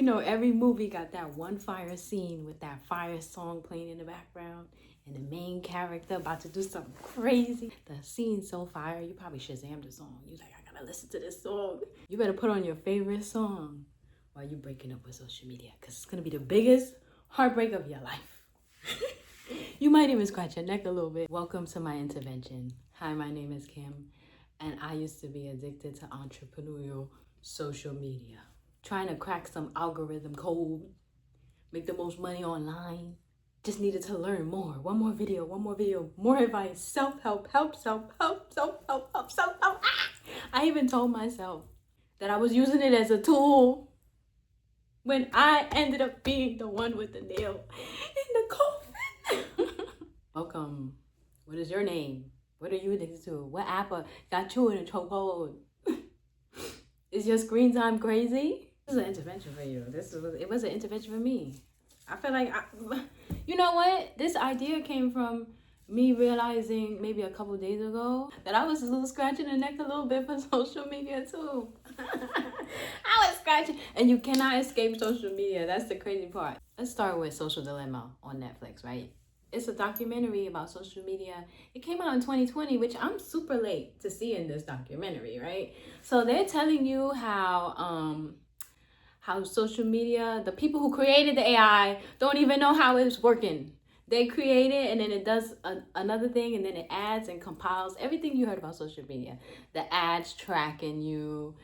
know, every movie got that one fire scene with that fire song playing in the background and the main character about to do something crazy. The scene's so fire, you probably Shazam the song. You like, I gotta listen to this song. You better put on your favorite song while you're breaking up with social media, because it's gonna be the biggest heartbreak of your life. You might even scratch your neck a little bit. Welcome to my intervention. Hi, my name is Kim, and I used to be addicted to entrepreneurial social media. Trying to crack some algorithm code, make the most money online. Just needed to learn more. One more video, more advice, self-help, self-help. I even told myself that I was using it as a tool when I ended up being the one with the nail in the coffin. Welcome. What is your name? What are you addicted to? What app got you in a chokehold? Is your screen time crazy? This is an intervention for you. It was an intervention for me. I feel like, you know what? This idea came from me realizing maybe a couple days ago that I was a little scratching the neck a little bit for social media too. I was scratching, and you cannot escape social media. That's the crazy part. Let's start with Social Dilemma on Netflix, right? It's a documentary about social media. It came out in 2020, which I'm super late to see in this documentary, right? So they're telling you how social media, the people who created the AI don't even know how it's working. They create it, and then it does another thing, and then it adds and compiles everything you heard about social media. The ads tracking you,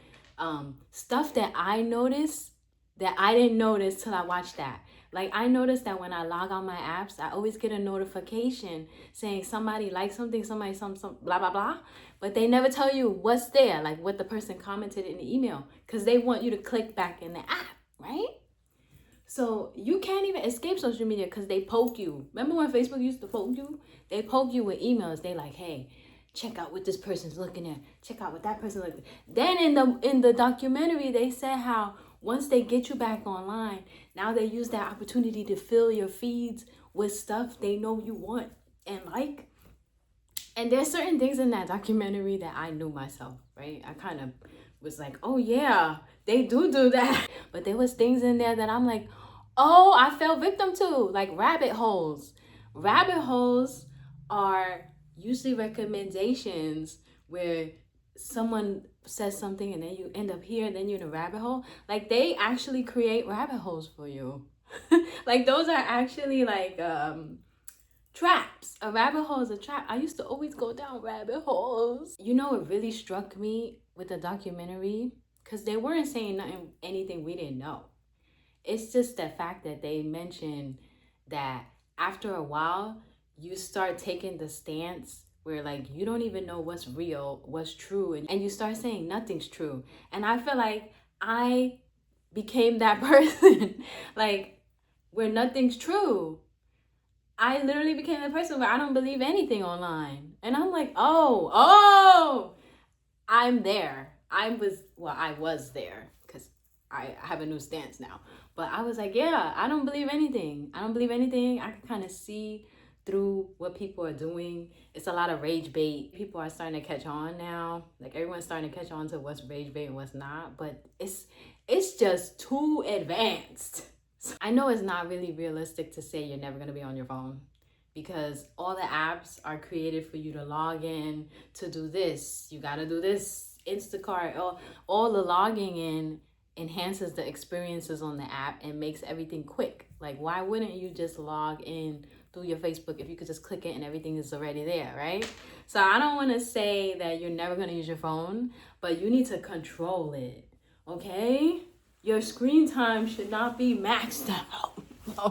stuff that I noticed that I didn't notice till I watched that. Like, I noticed that when I log on my apps, I always get a notification saying somebody liked something, somebody some blah, blah, blah. But they never tell you what's there, like what the person commented in the email, because they want you to click back in the app, right? So you can't even escape social media because they poke you. Remember when Facebook used to poke you? They poke you with emails. They like, hey, check out what this person's looking at. Check out what that person's looking at. Then in the documentary, they said how once they get you back online, now they use that opportunity to fill your feeds with stuff they know you want and like. And there's certain things in that documentary that I knew myself, right? I kind of was like, oh yeah, they do that. But there was things in there that I'm like, oh, I fell victim to, like rabbit holes. Rabbit holes are usually recommendations where someone says something and then you end up here and then you're in a rabbit hole. Like, they actually create rabbit holes for you. Like, those are actually like traps. A rabbit hole is a trap. I used to always go down rabbit holes. You know, it really struck me with the documentary because they weren't saying anything we didn't know. It's just the fact that they mentioned that after a while, you start taking the stance where like you don't even know what's real, what's true, and you start saying nothing's true. And I feel like I became that person, like where nothing's true. I literally became the person where I don't believe anything online. And I'm like, oh, I'm there. I was there because I have a new stance now. But I was like, yeah, I don't believe anything. I can kind of see through what people are doing. It's a lot of rage bait. People are starting to catch on now. Like, everyone's starting to catch on to what's rage bait and what's not. But it's just too advanced. I know it's not really realistic to say you're never going to be on your phone, because all the apps are created for you to log in to do this. You got to do this, Instacart. All the logging in enhances the experiences on the app and makes everything quick. Like, why wouldn't you just log in through your Facebook if you could just click it and everything is already there, right? So I don't want to say that you're never going to use your phone, but you need to control it, okay? Your screen time should not be maxed out,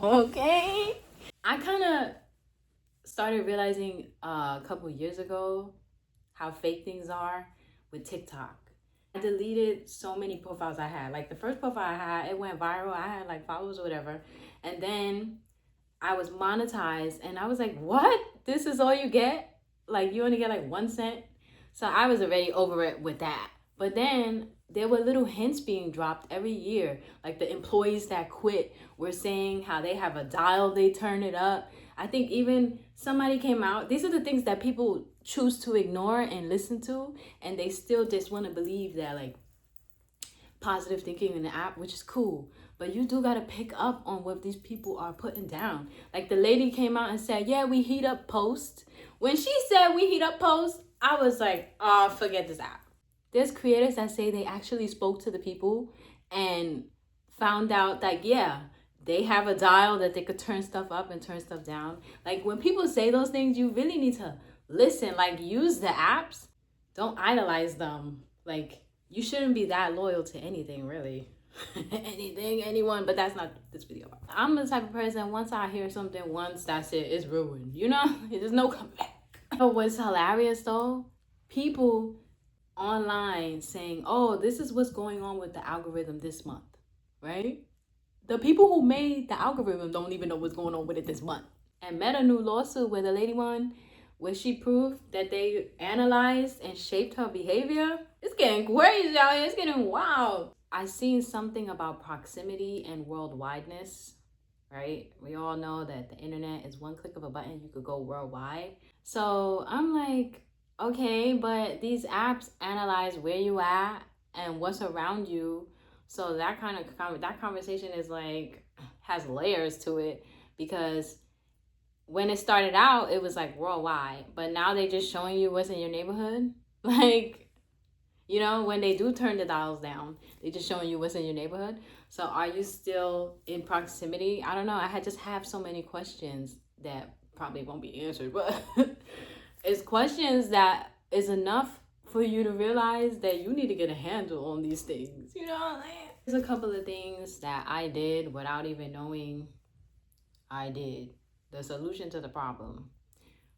okay? I kind of started realizing a couple years ago how fake things are with TikTok. I deleted so many profiles I had. Like, the first profile I had, it went viral. I had like followers or whatever. And then I was monetized and I was like, what? This is all you get? Like, you only get like 1 cent? So I was already over it with that. But then there were little hints being dropped every year. Like, the employees that quit were saying how they have a dial, they turn it up. I think even somebody came out. These are the things that people choose to ignore and listen to, and they still just want to believe that, like, positive thinking in the app, which is cool. But you do gotta pick up on what these people are putting down. Like the lady came out and said, yeah, we heat up posts. When she said we heat up posts, I was like, oh, forget this app. There's creators that say they actually spoke to the people and found out that, yeah, they have a dial that they could turn stuff up and turn stuff down. Like when people say those things, you really need to listen, like use the apps. Don't idolize them. Like you shouldn't be that loyal to anything, really. Anything, anyone, but that's not this video. I'm the type of person, once I hear something once, that's it, it's ruined, you know? There's no comeback. But what's hilarious though, people online saying, oh, this is what's going on with the algorithm this month, right? The people who made the algorithm don't even know what's going on with it this month. And Meta new lawsuit where the lady won, where she proved that they analyzed and shaped her behavior. It's getting crazy out here. It's getting wild. I seen something about proximity and worldwideness, right? We all know that the internet is one click of a button. You could go worldwide. So I'm like, okay, but these apps analyze where you at and what's around you. So that kind of that conversation is like, has layers to it, because when it started out, it was like worldwide, but now they just showing you what's in your neighborhood. Like, you know, when they do turn the dials down, they just showing you what's in your neighborhood. So are you still in proximity? I don't know. I just have so many questions that probably won't be answered, but it's questions that is enough for you to realize that you need to get a handle on these things. You know what I'm saying? There's a couple of things that I did without even knowing I did. The solution to the problem,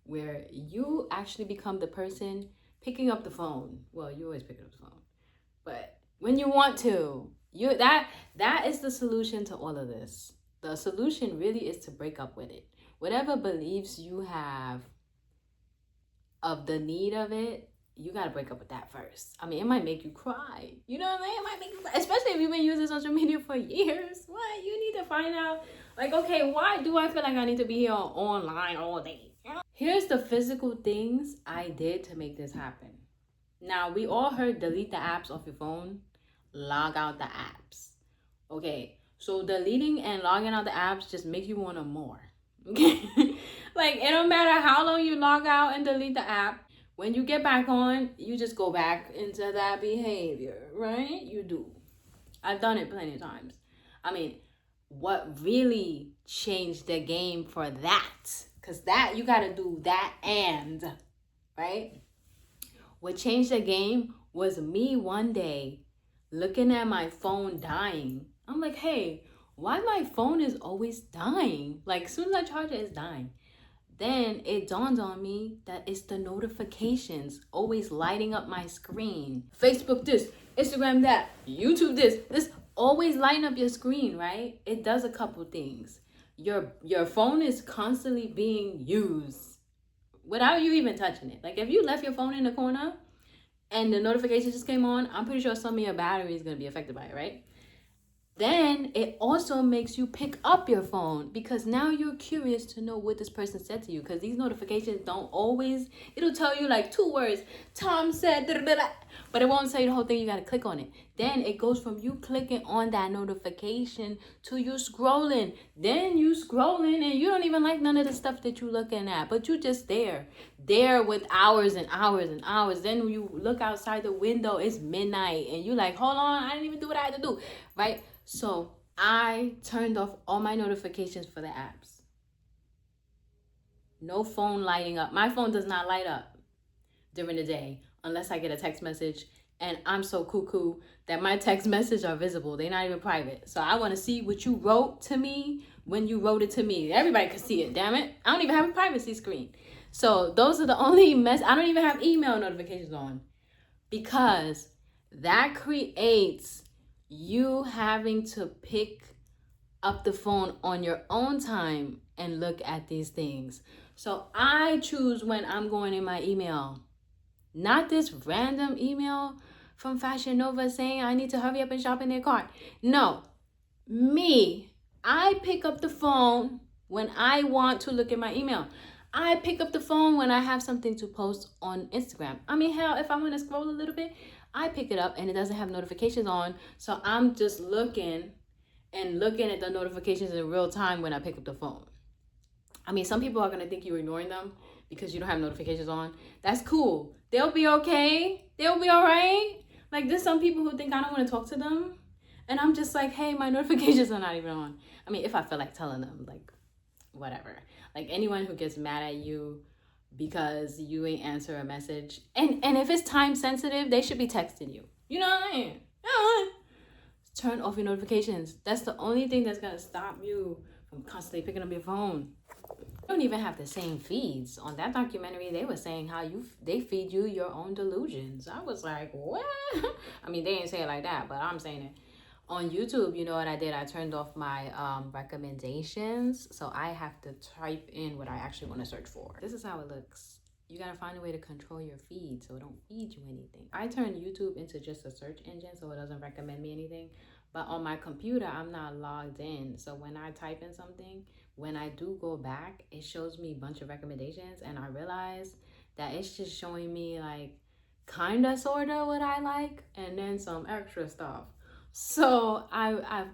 where you actually become the person picking up the phone. Well, you always pick up the phone, but when you want to, that is the solution to all of this. The solution really is to break up with it. Whatever beliefs you have of the need of it, you got to break up with that first. I mean, it might make you cry. You know what I mean? It might make you cry, especially if you've been using social media for years. What? You need to find out, like, okay, why do I feel like I need to be here online all day? Here's the physical things I did to make this happen. Now, we all heard delete the apps off your phone, log out the apps. Okay, so deleting and logging out the apps just make you want more. Okay? Like, it don't matter how long you log out and delete the app. When you get back on, you just go back into that behavior, right? You do. I've done it plenty of times. I mean, what really changed the game for that, because that, you got to do that and, right? What changed the game was me one day looking at my phone dying. I'm like, hey, why my phone is always dying? Like, as soon as I charge it, it's dying. Then it dawned on me that it's the notifications always lighting up my screen. Facebook this, Instagram that, YouTube this always lighting up your screen, right? It does a couple things. Your phone is constantly being used without you even touching it. Like if you left your phone in the corner and the notification just came on, I'm pretty sure some of your battery is going to be affected by it, right? Then it also makes you pick up your phone because now you're curious to know what this person said to you, because these notifications don't always, it'll tell you like 2 words, Tom said, but it won't tell you the whole thing. You got to click on it. Then it goes from you clicking on that notification to you scrolling. Then you scrolling and you don't even like none of the stuff that you looking at, but you just there with hours and hours and hours. Then when you look outside the window, it's midnight and you like, hold on, I didn't even do what I had to do, right? So I turned off all my notifications for the apps. No phone lighting up. My phone does not light up during the day unless I get a text message. And I'm so cuckoo that my text messages are visible. They're not even private. So I want to see what you wrote to me when you wrote it to me. Everybody can see it, damn it. I don't even have a privacy screen. So those are the only I don't even have email notifications on, because that creates you having to pick up the phone on your own time and look at these things. So I choose when I'm going in my email, not this random email from Fashion Nova saying I need to hurry up and shop in their cart. No, I pick up the phone when I want to look at my email. I pick up the phone when I have something to post on Instagram. I mean, hell, if I want to scroll a little bit, I pick it up and it doesn't have notifications on. So I'm just looking and looking at the notifications in real time when I pick up the phone. I mean, some people are going to think you're ignoring them because you don't have notifications on. That's cool. They'll be okay. They'll be all right. Like, there's some people who think I don't want to talk to them. And I'm just like, hey, my notifications are not even on. I mean, if I feel like telling them, like, whatever. Like, anyone who gets mad at you because you ain't answer a message. And if it's time sensitive, they should be texting you. You know what I mean? Turn off your notifications. That's the only thing that's going to stop you from constantly picking up your phone. You don't even have the same feeds. On that documentary, they were saying how they feed you your own delusions. I was like, what? I mean, they didn't say it like that, but I'm saying it. On YouTube, you know what I did? I turned off my recommendations. So I have to type in what I actually want to search for. This is how it looks. You got to find a way to control your feed so it don't feed you anything. I turned YouTube into just a search engine so it doesn't recommend me anything. But on my computer, I'm not logged in. So when I type in something, when I do go back, it shows me a bunch of recommendations. And I realize that it's just showing me like kind of, sort of what I like and then some extra stuff. So I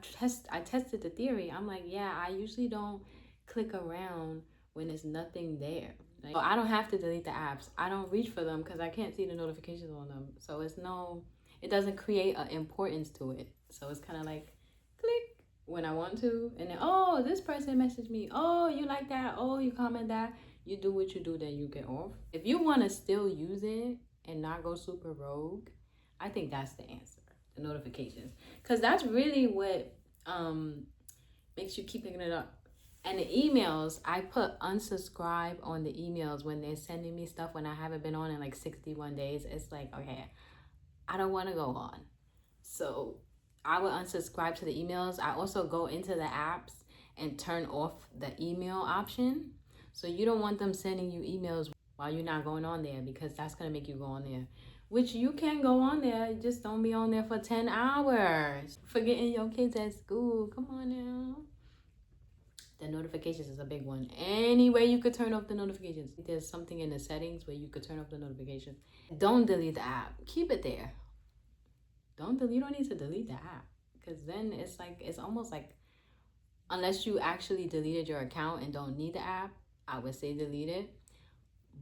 tested the theory. I'm like, yeah, I usually don't click around when there's nothing there. Like, I don't have to delete the apps. I don't reach for them because I can't see the notifications on them. So it doesn't create an importance to it. So it's kind of like click when I want to. And then, oh, this person messaged me. Oh, you like that? Oh, you comment that. You do what you do, then you get off. If you want to still use it and not go super rogue, I think that's the answer. The notifications. Because that's really what makes you keep picking it up. And the emails, I put unsubscribe on the emails when they're sending me stuff when I haven't been on in like 61 days. It's like, okay, I don't want to go on. So I would unsubscribe to the emails. I also go into the apps and turn off the email option. So you don't want them sending you emails while you're not going on there because that's going to make you go on there. Which you can go on there, just don't be on there for 10 hours. Forgetting your kids at school. Come on now. The notifications is a big one. Any way you could turn off the notifications. There's something in the settings where you could turn off the notifications. Don't delete the app. Keep it there. You don't need to delete the app. Because then it's almost like, unless you actually deleted your account and don't need the app, I would say delete it.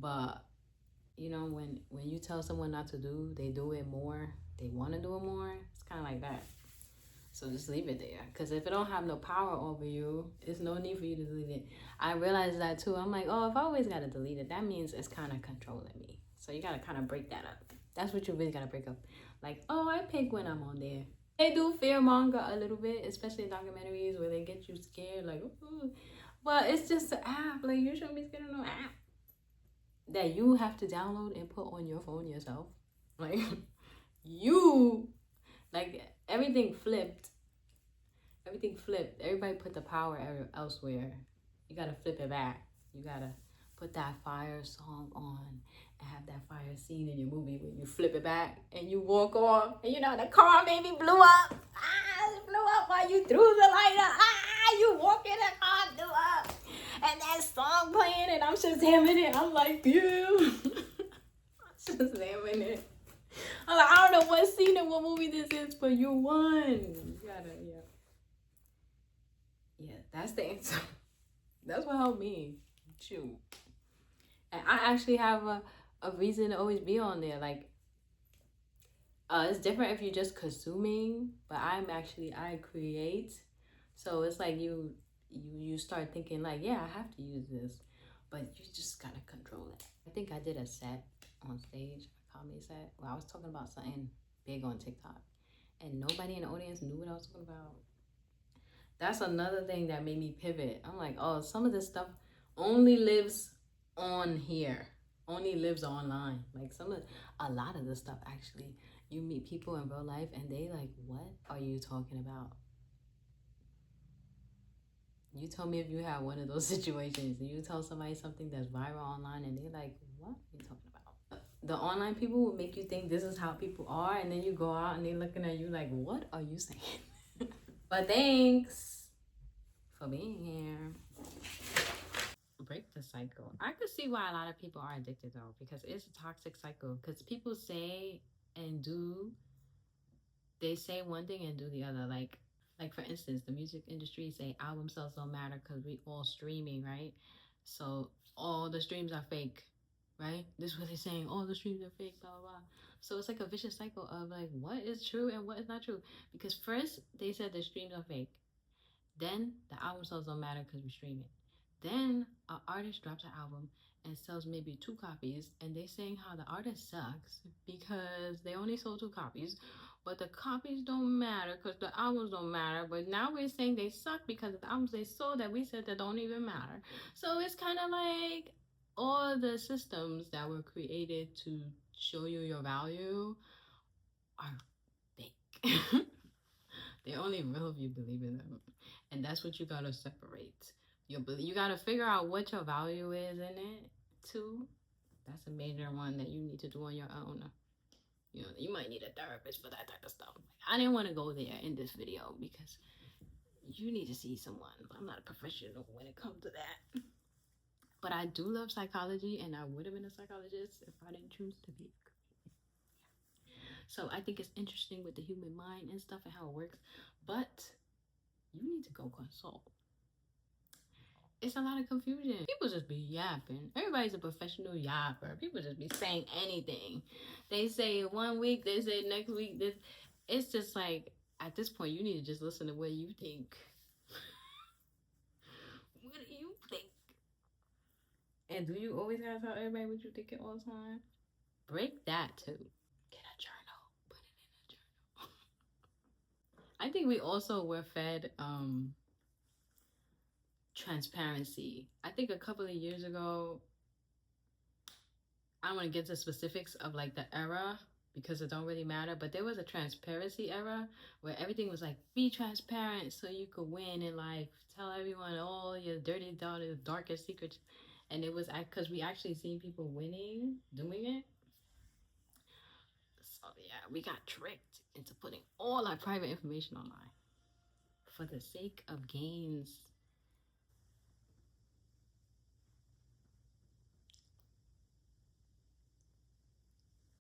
But, you know, when you tell someone not to do, they do it more. They want to do it more. It's kind of like that. So just leave it there. Because if it don't have no power over you, there's no need for you to delete it. I realized that too. I'm like, oh, if I always got to delete it, that means it's kind of controlling me. So you got to kind of break that up. That's what you really got to break up. Like, oh, I pick when I'm on there. They do fear monger a little bit, especially in documentaries where they get you scared. Like, ooh. But it's just an app. Like, you shouldn't be scared of no app that you have to download and put on your phone yourself. Like, everything flipped. Everybody put the power elsewhere. You gotta flip it back. You gotta put that fire song on and have that fire scene in your movie where you flip it back and you walk off and you know the car maybe blew up. It blew up while you threw the lighter. You walk in, the car blew up. And that song playing and I'm just jamming it. I'm like, yeah. I'm just jamming it. I'm like, I don't know what scene and what movie this is, but you won. You gotta, yeah, that's the answer. That's what helped me. Shoot. And I actually have a reason to always be on there. Like, it's different if you're just consuming, but I create. So it's like you start thinking like, yeah, I have to use this, but you just gotta control it. I think I did a set on stage, a comedy set, where I was talking about something big on TikTok, and nobody in the audience knew what I was talking about. That's another thing that made me pivot. I'm like, oh, some of this stuff only lives on here, only lives online. Like a lot of the stuff actually, you meet people in real life and they like, what are you talking about? You tell me if you have one of those situations and you tell somebody something that's viral online and they're like, what are you talking about? The online people will make you think this is how people are, and then you go out and they're looking at you like, what are you saying? But thanks for being here. Break the cycle. I could see why a lot of people are addicted though, because it's a toxic cycle. Because people say and do, they say one thing and do the other. Like, Like for instance, the music industry say album sales don't matter because we all streaming, right? So all the streams are fake, right? This is what they're saying. All the streams are fake, blah blah blah. So it's like a vicious cycle of like what is true and what is not true. Because first they said the streams are fake, then the album sales don't matter because we stream it. Then an artist drops an album and sells maybe 2 copies, and they saying how the artist sucks because they only sold 2 copies, but the copies don't matter because the albums don't matter. But now we're saying they suck because of the albums they sold that we said that don't even matter. So it's kind of like all the systems that were created to show you your value are fake. They're only real if you believe in them. And that's what you gotta separate. You gotta figure out what your value is in it too. That's a major one that you need to do on your own. You know, you might need a therapist for that type of stuff. I didn't want to go there in this video because you need to see someone. I'm not a professional when it comes to that. But I do love psychology, and I would have been a psychologist if I didn't choose to be. So I think it's interesting with the human mind and stuff and how it works. But you need to go consult. It's a lot of confusion. People just be yapping. Everybody's a professional yapper. People just be saying anything. They say 1 week, they say next week. This. It's just like, at this point, you need to just listen to what you think. What do you think? And do you always have to tell everybody what you think all the time? Break that too. Get a journal. Put it in a journal. I think we also were fed transparency. I think a couple of years ago, I don't want to get to specifics of like the era because it don't really matter, but there was a transparency era where everything was like, be transparent so you could win in life. Tell everyone all your dirty, darkest secrets. And it was because we actually seen people winning doing it. So yeah, we got tricked into putting all our private information online for the sake of gains.